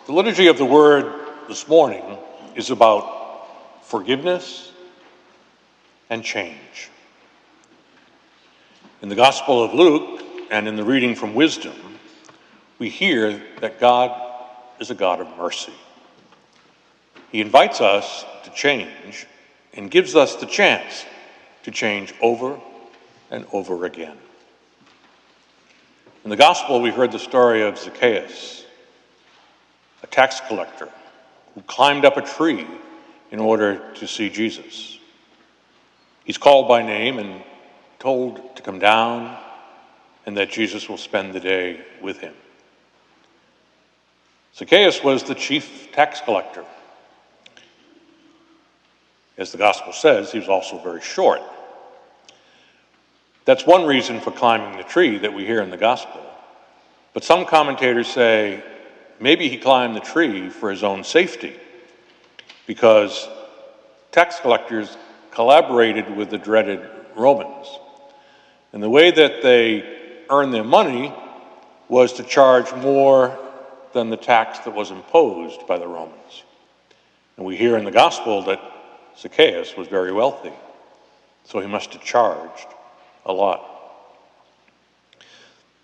The liturgy of the Word this morning is about forgiveness and change. In the Gospel of Luke and in the reading from Wisdom, we hear that God is a God of mercy. He invites us to change and gives us the chance to change over and over again. In the Gospel, we heard the story of Zacchaeus, a tax collector who climbed up a tree in order to see Jesus. He's called by name and told to come down and that Jesus will spend the day with him. Zacchaeus was the chief tax collector. As the Gospel says, he was also very short. That's one reason for climbing the tree that we hear in the Gospel. But some commentators say maybe he climbed the tree for his own safety, because tax collectors collaborated with the dreaded Romans. And the way that they earned their money was to charge more than the tax that was imposed by the Romans. And we hear in the Gospel that Zacchaeus was very wealthy, so he must have charged a lot.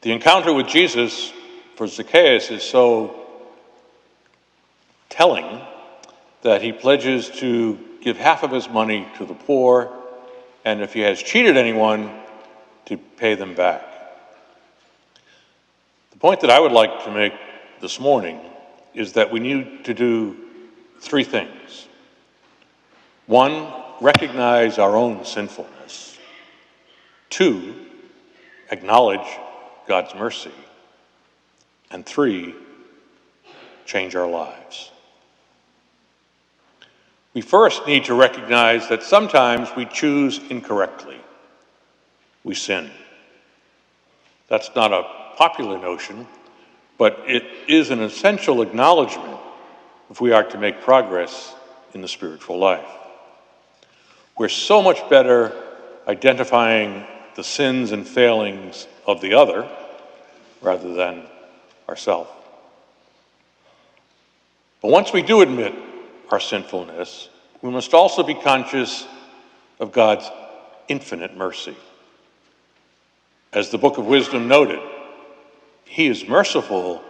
The encounter with Jesus for Zacchaeus is so telling that he pledges to give half of his money to the poor, and if he has cheated anyone, to pay them back. The point that I would like to make this morning is that we need to do three things. One, recognize our own sinfulness. Two, acknowledge God's mercy. And three, change our lives. We first need to recognize that sometimes we choose incorrectly. We sin. That's not a popular notion, but it is an essential acknowledgement if we are to make progress in the spiritual life. We're so much better identifying the sins and failings of the other rather than ourselves. But once we do admit our sinfulness, we must also be conscious of God's infinite mercy. As the Book of Wisdom noted, He is merciful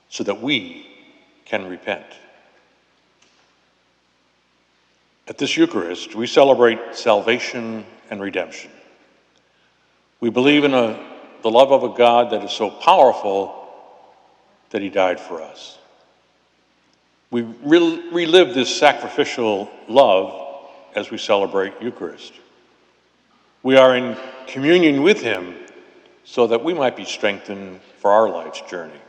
so that we can repent. At this Eucharist, we celebrate salvation and redemption. We believe in the love of a God that is so powerful that He died for us. We relive this sacrificial love as we celebrate Eucharist. We are in communion with Him so that we might be strengthened for our life's journey.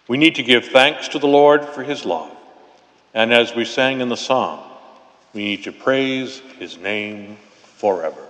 We need to give thanks to the Lord for His love. And as we sang in the psalm, we need to praise His name forever.